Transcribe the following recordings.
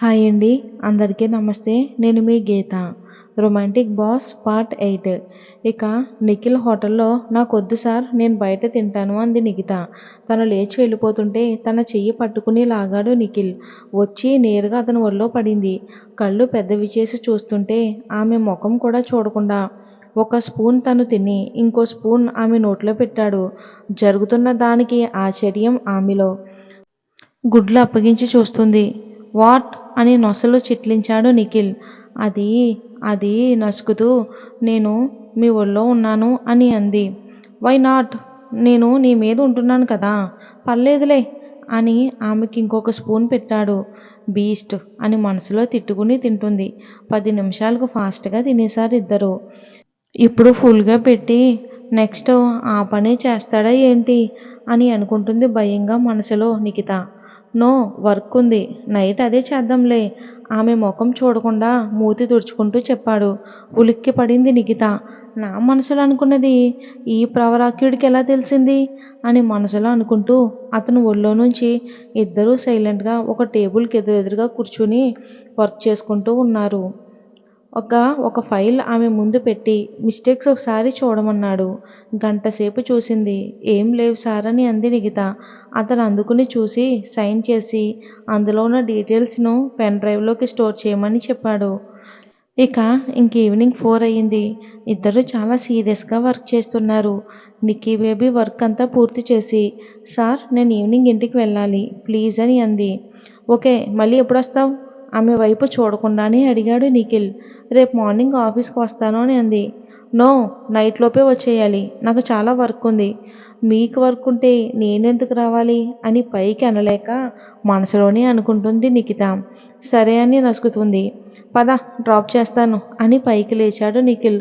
Hi అండి. అందరికీ నమస్తే. నేను మీ గీత. Romantic boss part 8. ఇక నిఖిల్ హోటల్లో నాకొద్దు సార్, నేను బయట తింటాను అంది నిఖిత. తను లేచి వెళ్ళిపోతుంటే తన చెయ్యి పట్టుకుని లాగాడు నిఖిల్. వచ్చి నేరుగా అతని ఒళ్ళో పడింది. కళ్ళు పెద్దవి చేసి చూస్తుంటే ఆమె ముఖం కూడా చూడకుండా ఒక స్పూన్ తను తిని ఇంకో స్పూన్ ఆమె నోట్లో పెట్టాడు. జరుగుతున్న దానికి ఆశ్చర్యం ఆమెలో. గుడ్లు అప్పగించి చూస్తుంది. వాట్ అని నొసలు చిట్లించాడు నిఖిల్. అది అది నసుకుతూ నేను మీ ఒళ్ళో ఉన్నాను అని అంది. Why not? నేను నీ మీద ఉంటున్నాను కదా, పర్లేదులే అని ఆమెకి ఇంకొక స్పూన్ పెట్టాడు. బీస్ట్ అని మనసులో తిట్టుకుని తింటుంది. 10 నిమిషాలకు ఫాస్ట్గా తినేశారు ఇద్దరు. ఇప్పుడు ఫుల్గా పెట్టి నెక్స్ట్ ఆ పనే చేస్తాడా ఏంటి అని అనుకుంటుంది భయంగా మనసులో నిఖిత. నో, వర్క్ ఉంది, నైట్ అదే చేద్దాంలే ఆమె ముఖం చూడకుండా మూతి తుడుచుకుంటూ చెప్పాడు. ఉలిక్కి పడింది నిఖిత. నా మనసులో అనుకున్నది ఈ ప్రవరాక్యుడికి ఎలా తెలిసింది అని మనసులో అనుకుంటూ అతను ఒళ్ళో నుంచి ఇద్దరూ సైలెంట్గా ఒక టేబుల్కి ఎదురుగా కూర్చుని వర్క్ చేసుకుంటూ ఉన్నారు. ఒక ఫైల్ ఆమె ముందు పెట్టి మిస్టేక్స్ ఒకసారి చూడమన్నాడు. గంటసేపు చూసింది. ఏం లేవు సార్ అని అంది నిఖిత. అతను అందుకుని చూసి సైన్ చేసి అందులో ఉన్న డీటెయిల్స్ను పెన్ డ్రైవ్లోకి స్టోర్ చేయమని చెప్పాడు. ఇంక ఈవినింగ్ 4 అయ్యింది. ఇద్దరు చాలా సీరియస్గా వర్క్ చేస్తున్నారు. నిక్కీ బేబీ వర్క్ అంతా పూర్తి చేసి సార్, నేను ఈవినింగ్ ఇంటికి వెళ్ళాలి ప్లీజ్ అని అంది. ఓకే, మళ్ళీ ఎప్పుడొస్తావు ఆమె వైపు చూడకుండానే అడిగాడు నిఖిల్. రేపు మార్నింగ్ ఆఫీస్కి వస్తాను అని అంది. నో, నైట్లోపే వచ్చేయాలి, నాకు చాలా వర్క్ ఉంది. మీకు వర్క్ ఉంటే నేనెందుకు రావాలి అని పైకి అనలేక మనసులోనే అనుకుంటుంది నిఖిత. సరే అని నసుకుతుంది. పద, డ్రాప్ చేస్తాను అని పైకి లేచాడు Nikhil.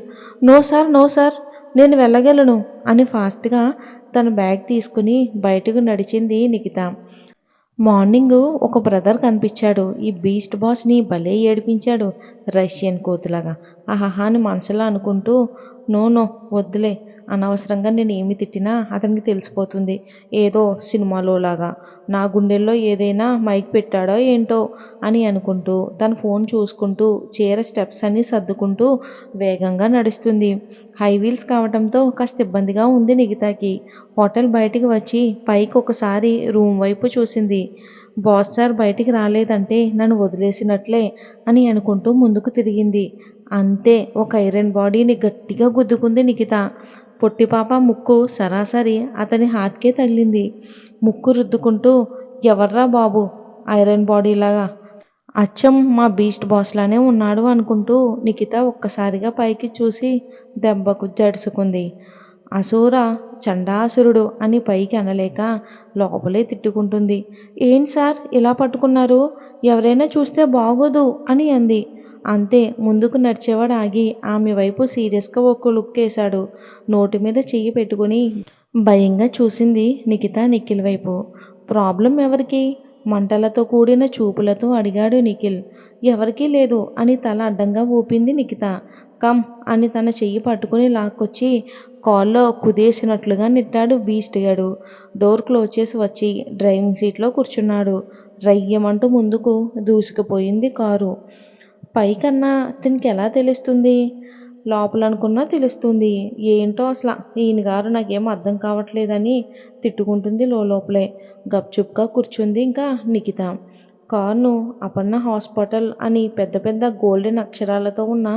No sir, no sir, నేను వెళ్ళగలను అని ఫాస్ట్గా తన బ్యాగ్ తీసుకుని బయటకు నడిచింది నిఖిత. మార్నింగ్ ఒక బ్రదర్ కనిపించాడు. ఈ బీస్ట్ బాస్ని భలే ఏడిపించాడు, రష్యన్ కోతులాగా. ఆహాహా అని మనసులో అనుకుంటూ నో నో వద్దులే, అనవసరంగా నేను ఏమి తిట్టినా అతనికి తెలిసిపోతుంది, ఏదో సినిమాలో లాగా. నా గుండెల్లో ఏదైనా మైక్ పెట్టాడో ఏంటో అని అనుకుంటూ తన ఫోన్ చూసుకుంటూ చీర స్టెప్స్ అన్నీ సర్దుకుంటూ వేగంగా నడుస్తుంది. హై వీల్స్ కావడంతో కాస్త ఇబ్బందిగా ఉంది నిఖితాకి. హోటల్ బయటికి వచ్చి పైకి ఒకసారి రూమ్ వైపు చూసింది. బాస్ సార్ బయటికి రాలేదంటే నన్ను వదిలేసినట్లే అని అనుకుంటూ ముందుకు తిరిగింది. అంతే, ఒక ఐరన్ బాడీని గట్టిగా గుద్దుకుంది నిఖిత. పొట్టిపాప ముక్కు సరాసరి అతని హార్ట్కే తగిలింది. ముక్కు రుద్దుకుంటూ ఎవర్రా బాబు ఐరన్ బాడీలాగా, అచ్చం మా బీస్ట్ బాస్లానే ఉన్నాడు అనుకుంటూ నిఖిత ఒక్కసారిగా పైకి చూసి దెబ్బకు జడుసుకుంది. అసూర చండాసురుడు అని పైకి అనలేక లోపలే తిట్టుకుంటుంది. ఏం సార్ ఇలా పట్టుకున్నారు, ఎవరైనా చూస్తే బాగోదు అని అంది. అంతే, ముందుకు నడిచేవాడు ఆగి ఆమె వైపు సీరియస్గా ఒక లుక్ వేశాడు. నోటి మీద చెయ్యి పెట్టుకుని భయంగా చూసింది నిఖిత నిఖిల్ వైపు. ప్రాబ్లం ఎవరికి? మంటలతో కూడిన చూపులతో అడిగాడు నిఖిల్. ఎవరికీ లేదు అని తల అడ్డంగా ఊపింది నిఖిత. కమ్ అని తన చెయ్యి పట్టుకుని లాక్కొచ్చి కాల్లో కుదేసినట్లుగా నెట్టాడు బీస్ట్ గాడు. డోర్ క్లోజ్ చేసి వచ్చి డ్రైవింగ్ సీట్లో కూర్చున్నాడు. రయ్యమంటూ ముందుకు దూసుకుపోయింది కారు. పైకన్నా దీనికి ఎలా తెలుస్తుంది? లోపలనుకున్నా తెలుస్తుంది. ఏంటో అసలు ఈయన గారు నాకేం అర్థం కావట్లేదని తిట్టుకుంటుంది లోపలే. గప్చుప్గా కూర్చుంది ఇంకా నిఖిత. కారును అపర్ణ హాస్పిటల్ అని పెద్ద పెద్ద గోల్డెన్ అక్షరాలతో ఉన్న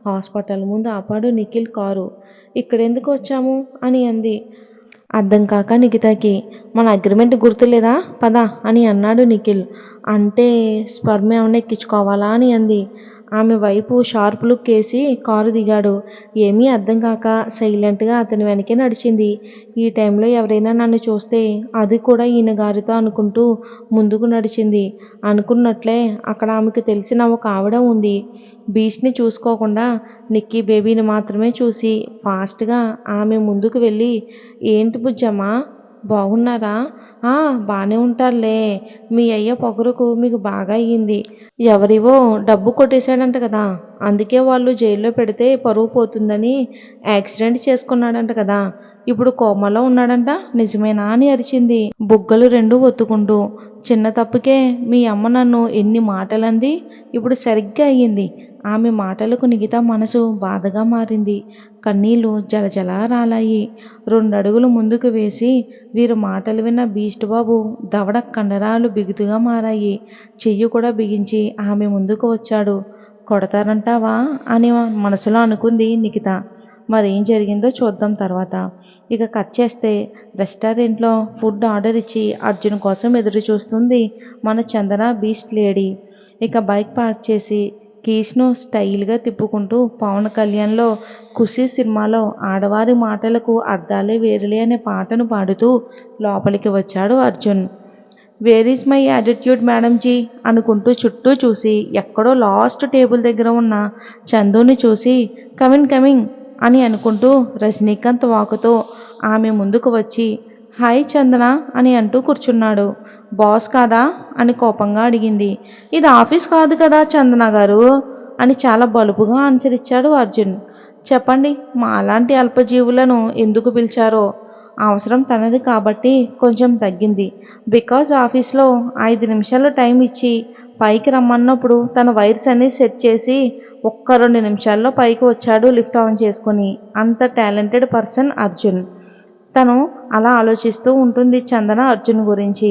హాస్పిటల్ ముందు ఆపాడు నిఖిల్ కారు. ఇక్కడెందుకు వచ్చాము అని అంది అర్థం కాక నిఖితకి. మన అగ్రిమెంట్ గుర్తులేదా, పద అని అన్నాడు నిఖిల్. అంటే స్పర్మ్ ఏమైనా ఎక్కించుకోవాలా అని అంది. ఆమె వైపు షార్ప్ లుక్ వేసి కారు దిగాడు. ఏమీ అర్థం కాక సైలెంట్గా అతని వెనకే నడిచింది. ఈ టైంలో ఎవరైనా నన్ను చూస్తే, అది కూడా ఈయన గారితో అనుకుంటూ ముందుకు నడిచింది. అనుకున్నట్లే అక్కడ ఆమెకు తెలిసిన ఒక ఆవిడ ఉంది. బీచ్ని చూసుకోకుండా నిక్కీ బేబీని మాత్రమే చూసి ఫాస్ట్గా ఆమె ముందుకు వెళ్ళి, ఏంటి బుజ్జమ్మా, బాగున్నారా? బాగానే ఉంటారులే, మీ అయ్య పొగరుకు మీకు బాగా అయ్యింది. ఎవరివో డబ్బు కొట్టేశాడంట కదా, అందుకే వాళ్ళు జైల్లో పెడితే పరువు పోతుందని యాక్సిడెంట్ చేసుకున్నాడంట కదా, ఇప్పుడు కోమాలో ఉన్నాడంట, నిజమేనా అని అరిచింది బుగ్గలు రెండు ఒత్తుకుంటూ. చిన్న తప్పుకే మీ అమ్మ నన్ను ఎన్ని మాటలంది. ఇప్పుడు సరిగ్గా అయ్యింది. ఆమె మాటలకు నిఖిత మనసు బాధగా మారింది. కన్నీళ్లు జలజలా రాలాయి. 2 అడుగులు ముందుకు వేసి వీరి మాటలు విన్న బీస్ట్ బాబు దవడ కండరాలు బిగుతుగా మారాయి. చెయ్యి కూడా బిగించి ఆమె ముందుకు వచ్చాడు. కొడతారంటావా అని మనసులో అనుకుంది నిఖిత. మరేం జరిగిందో చూద్దాం తర్వాత. ఇక కట్ చేస్తే రెస్టారెంట్లో ఫుడ్ ఆర్డర్ ఇచ్చి అర్జున్ కోసం ఎదురు చూస్తుంది మన చందన బీస్ట్ లేడీ. ఇక బైక్ పార్క్ చేసి కీస్ను స్టైల్గా తిప్పుకుంటూ పవన్ కళ్యాణ్లో ఖుషీ సినిమాలో ఆడవారి మాటలకు అర్థాలే వేరులే అనే పాటను పాడుతూ లోపలికి వచ్చాడు Arjun. Where is my attitude మేడంజీ అనుకుంటూ చుట్టూ చూసి ఎక్కడో లాస్ట్ టేబుల్ దగ్గర ఉన్న చందుని చూసి కమింగ్ కమింగ్ అని అనుకుంటూ రజనీకాంత్ వాకుతో ఆమె ముందుకు వచ్చి హాయ్ చందన అని అంటూ కూర్చున్నాడు. బాస్ కాదా అని కోపంగా అడిగింది. ఇది ఆఫీస్ కాదు కదా చందన గారు అని చాలా బలుపుగా ఆన్సర్ ఇచ్చాడు అర్జున్. చెప్పండి మా అలాంటి అల్పజీవులను ఎందుకు పిలిచారో. అవసరం తనది కాబట్టి కొంచెం తగ్గింది. బికాజ్ ఆఫీస్లో 5 నిమిషాలు టైం ఇచ్చి పైకి రమ్మన్నప్పుడు తన వైర్స్ అన్ని సెట్ చేసి ఒక్క 2 నిమిషాల్లో పైకి వచ్చాడు లిఫ్ట్ ఆన్ చేసుకొని. అంత టాలెంటెడ్ పర్సన్ అర్జున్. తను అలా ఆలోచిస్తూ ఉంటుంది చందన అర్జున్ గురించి.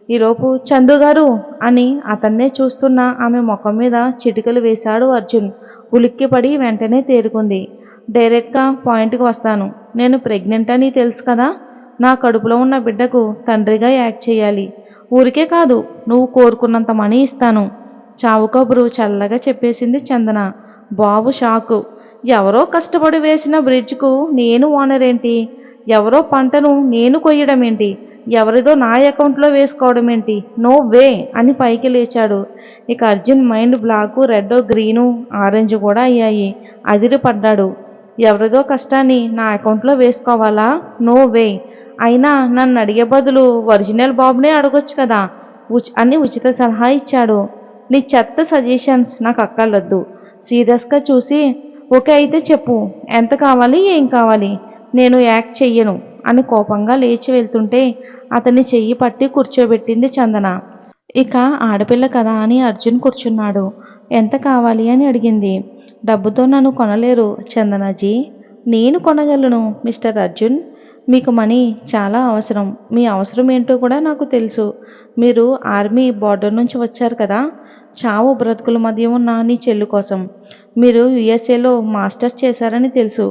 ఈలోపు చందు గారు అని అతన్నే చూస్తున్న ఆమె ముఖం మీద చిటికలు వేశాడు అర్జున్. ఉలిక్కిపడి వెంటనే తేరుకుంది. డైరెక్ట్గా పాయింట్కి వస్తాను. నేను ప్రెగ్నెంట్ అని తెలుసు కదా. నా కడుపులో ఉన్న బిడ్డకు తండ్రిగా యాక్ట్ చేయాలి. ఊరికే కాదు నువ్వు కోరుకున్నంత మనీ ఇస్తాను. చావు కబురు చల్లగా చెప్పేసింది చందన. బాబు షాకు. ఎవరో కష్టపడి వేసిన బ్రిడ్జ్కు నేను ఓనర్ ఏంటి? ఎవరో పంటను నేను కొయ్యడం ఏంటి? ఎవరిదో నా అకౌంట్లో వేసుకోవడం ఏంటి? నో వే అని పైకి లేచాడు. ఇక Arjun mind black red green orange కూడా అయ్యాయి. అదిరిపడ్డాడు. ఎవరిదో కష్టాన్ని నా అకౌంట్లో వేసుకోవాలా? No way. అయినా నన్ను అడిగే బదులు ఒరిజినల్ బాబునే అడగొచ్చు కదా అని ఉచిత సలహా ఇచ్చాడు. నీ చెత్త సజెషన్స్ నాకు అక్కర్లొద్దు. సీరియస్గా చూసి ఓకే అయితే చెప్పు, ఎంత కావాలి, ఏం కావాలి? నేను యాక్ట్ చెయ్యను అని కోపంగా లేచి వెళ్తుంటే అతన్ని చెయ్యి పట్టి కూర్చోబెట్టింది చందన. ఇక ఆడపిల్ల కదా అని అర్జున్ కూర్చున్నాడు. ఎంత కావాలి అని అడిగింది. డబ్బుతో నన్ను కొనలేరు చందనాజీ. నేను కొనగలను మిస్టర్ అర్జున్. మీకు మనీ చాలా అవసరం. మీ అవసరం ఏంటో కూడా నాకు తెలుసు. మీరు ఆర్మీ బార్డర్ నుంచి వచ్చారు కదా. చావు బ్రతుకుల మధ్య ఉన్న నీ చెల్లి కోసం. మీరు యుఎస్ఏలో మాస్టర్స్ చేశారని తెలుసు.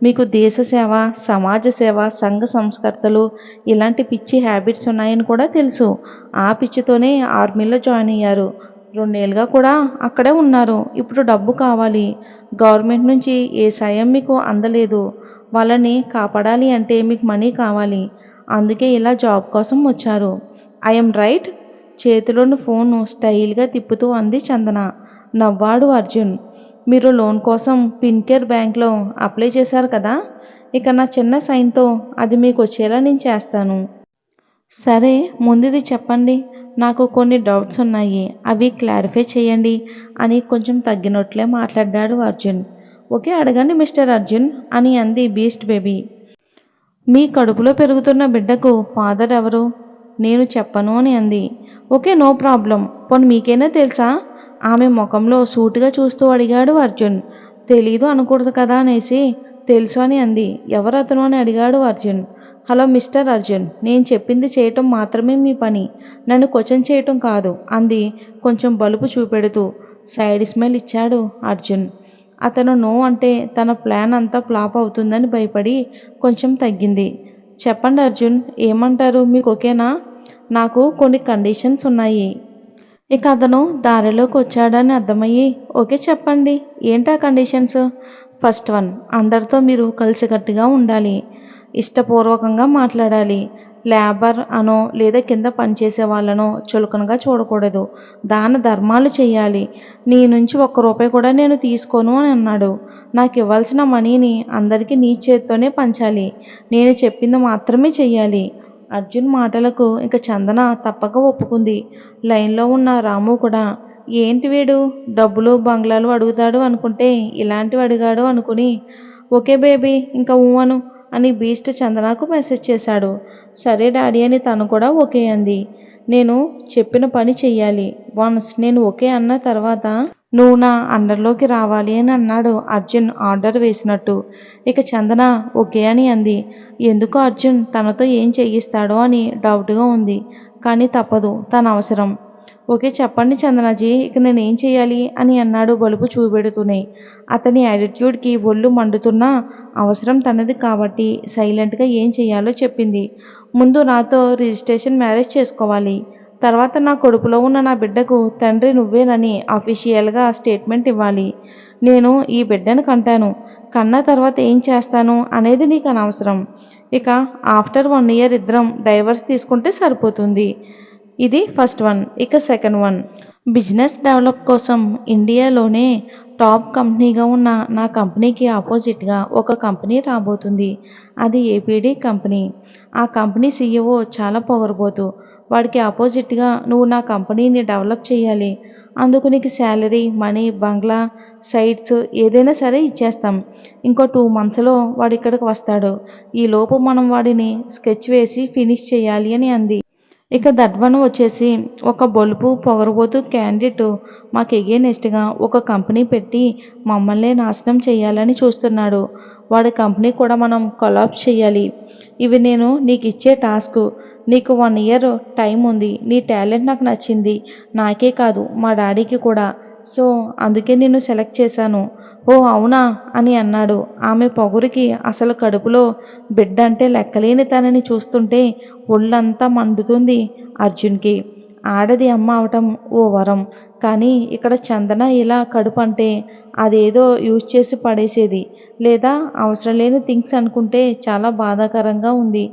మీకు దేశ సేవ, సమాజ సేవ, సంఘ సంస్కర్తలు ఇలాంటి పిచ్చి హ్యాబిట్స్ ఉన్నాయని కూడా తెలుసు. ఆ పిచ్చితోనే ఆర్మీలో జాయిన్ అయ్యారు. 2 ఏళ్ళుగా కూడా అక్కడే ఉన్నారు. ఇప్పుడు డబ్బు కావాలి. గవర్నమెంట్ నుంచి ఏ సాయం మీకు అందలేదు. వాళ్ళని కాపాడాలి అంటే మీకు మనీ కావాలి. అందుకే ఇలా జాబ్ కోసం వచ్చారు. I'm right? చేతిలోని ఫోన్ను స్టైల్గా తిప్పుతూ అంది చందన. నవ్వాడు అర్జున్. మీరు లోన్ కోసం పిన్కేర్ బ్యాంక్లో అప్లై చేశారు కదా. ఇక నా చిన్న సైన్తో అది మీకు వచ్చేలా నేను చేస్తాను. సరే ముందుది చెప్పండి. నాకు కొన్ని డౌట్స్ ఉన్నాయి. అవి క్లారిఫై చేయండి అని కొంచెం తగ్గినట్లే మాట్లాడాడు అర్జున్. ఓకే అడగండి మిస్టర్ అర్జున్ అని అంది బీస్ట్ బేబీ. మీ కడుపులో పెరుగుతున్న బిడ్డకు ఫాదర్ ఎవరు? నేను చెప్పను అని అంది. Okay no problem. పోనీ మీకైనా తెలుసా? ఆమె ముఖంలో సూటిగా చూస్తూ అడిగాడు అర్జున్. తెలీదు అనకూడదు కదా అనేసి తెలుసు అని అంది. ఎవరు అతను అని అడిగాడు అర్జున్. హలో మిస్టర్ అర్జున్, నేను చెప్పింది చేయటం మాత్రమే మీ పని. నన్ను క్వశ్చన్ చేయటం కాదు అంది కొంచెం బలుపు చూపెడుతూ. సైడ్ స్మైల్ ఇచ్చాడు అర్జున్. అతను నో అంటే తన ప్లాన్ అంతా ఫ్లాప్ అవుతుందని భయపడి కొంచెం తగ్గింది. చెప్పండి అర్జున్, ఏమంటారు? మీకు ఓకేనా? నాకు కొన్ని కండిషన్స్ ఉన్నాయి. ఇక అతను దారిలోకి వచ్చాడని అర్థమయ్యి ఓకే చెప్పండి, ఏంటా కండిషన్స్? ఫస్ట్ వన్, అందరితో మీరు కలిసికట్టుగా ఉండాలి. ఇష్టపూర్వకంగా మాట్లాడాలి. లేబర్ అనో లేదా కింద పనిచేసే వాళ్ళనో చులకనగా చూడకూడదు. దాన ధర్మాలు చేయాలి. నీ నుంచి ₹1 కూడా నేను తీసుకోను అని అన్నాడు. నాకు ఇవ్వాల్సిన మనీని అందరికీ నీ చేత్తోనే పంచాలి. నేను చెప్పింది మాత్రమే చెయ్యాలి. అర్జున్ మాటలకు ఇక చందన తప్పక ఒప్పుకుంది. లైన్లో ఉన్న రాము కూడా ఏంటి వీడు డబ్బులు బంగ్లాలు అడుగుతాడు అనుకుంటే ఇలాంటివి అడిగాడు అనుకుని ఓకే బేబీ ఇంకా ఊహను అని బీస్ట్ చందనకు మెసేజ్ చేశాడు. సరే డాడీ అని తను కూడా ఓకే అంది. నేను చెప్పిన పని చెయ్యాలి. వన్స్ నేను ఓకే అన్న తర్వాత నువ్వు నా అండర్లోకి రావాలి అని అన్నాడు అర్జున్ ఆర్డర్ వేసినట్టు. ఇక చందన ఓకే అని అంది. ఎందుకో అర్జున్ తనతో ఏం చేయిస్తాడో అని డౌట్గా ఉంది. కానీ తప్పదు, తన అవసరం. ఓకే చెప్పండి చందనాజీ, ఇక నేనేం చేయాలి అని అన్నాడు బలుపు చూపెడుతూనే. అతని యాటిట్యూడ్కి ఒళ్ళు మండుతున్నా అవసరం తనది కాబట్టి సైలెంట్గా ఏం చేయాలో చెప్పింది. ముందు నాతో రిజిస్ట్రేషన్ మ్యారేజ్ చేసుకోవాలి. తర్వాత నా కడుపులో ఉన్న నా బిడ్డకు తండ్రి నువ్వేనని అఫీషియల్గా స్టేట్మెంట్ ఇవ్వాలి. నేను ఈ బిడ్డను కంటాను. కన్న తర్వాత ఏం చేస్తాను అనేది నీకు అనవసరం. ఇక ఆఫ్టర్ 1 ఇయర్ ఇద్దరం డైవర్స్ తీసుకుంటే సరిపోతుంది. ఇది ఫస్ట్ వన్. ఇక సెకండ్ వన్, బిజినెస్ డెవలప్ కోసం ఇండియాలోనే టాప్ కంపెనీగా ఉన్న నా కంపెనీకి ఆపోజిట్గా ఒక కంపెనీ రాబోతుంది. అది ఏపీడీ కంపెనీ. ఆ కంపెనీ సీఈఓ చాలా పొగరుబోతు. వాడికి ఆపోజిట్గా నువ్వు నా కంపెనీని డెవలప్ చేయాలి. అందుకు నీకు శాలరీ, మనీ, బంగ్లా, సైట్స్ ఏదైనా సరే ఇచ్చేస్తాం. ఇంకో 2 మంత్స్లో వాడు ఇక్కడికి వస్తాడు. ఈలోపు మనం వాడిని స్కెచ్ వేసి ఫినిష్ చేయాలి అని అంది. ఇక దట్ వచ్చేసి ఒక బొలుపు పొగరబోతు క్యాండిడేట్ మాకు ఎగెయినెస్ట్గా ఒక కంపెనీ పెట్టి మమ్మల్నే నాశనం చేయాలని చూస్తున్నాడు. వాడి కంపెనీ కూడా మనం కొలాప్స్ చేయాలి. ఇవి నేను నీకు ఇచ్చే టాస్క్. నీకు 1 ఇయర్ టైం ఉంది. నీ టాలెంట్ నాకు నచ్చింది, నాకే కాదు మా డాడీకి కూడా. సో అందుకే నిన్ను సెలెక్ట్ చేశాను. ఓ అవునా అని అన్నాడు. ఆమె పొగురికి అసలు కడుపులో బిడ్డ అంటే లెక్కలేని తనని చూస్తుంటే ఒళ్ళంతా మండుతుంది అర్జున్కి. ఆడది అమ్మ అవటం ఓ వరం, కానీ ఇక్కడ చందన ఇలా కడుపు అంటే అదేదో యూజ్ చేసి పడేసేది, లేదా అవసరం లేని థింగ్స్ అనుకుంటే చాలా బాధాకరంగా ఉంది.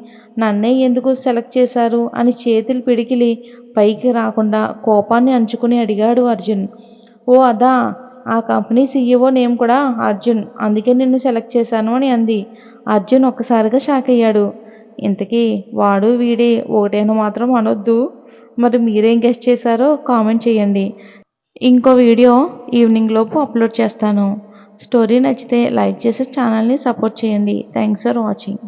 నన్నే ఎందుకు సెలెక్ట్ చేశారు అని చేతులు పిడికిలి పైకి రాకుండా కోపాన్ని అంచుకుని అడిగాడు అర్జున్. ఓ అదా, ఆ కంపెనీ సీఈఓ నేమ్ కూడా అర్జున్, అందుకే నిన్ను సెలెక్ట్ చేశాను అని అంది. అర్జున్ ఒక్కసారిగా షాక్ అయ్యాడు. ఇంతకీ వాడు వీడి ఒకటేను మాత్రం అనొద్దు. మరి మీరేం గెస్ట్ చేశారో కామెంట్ చేయండి. ఇంకో వీడియో ఈవినింగ్ లోపు అప్లోడ్ చేస్తాను. స్టోరీ నచ్చితే లైక్ చేసి ఛానల్ని సపోర్ట్ చేయండి. Thanks for watching.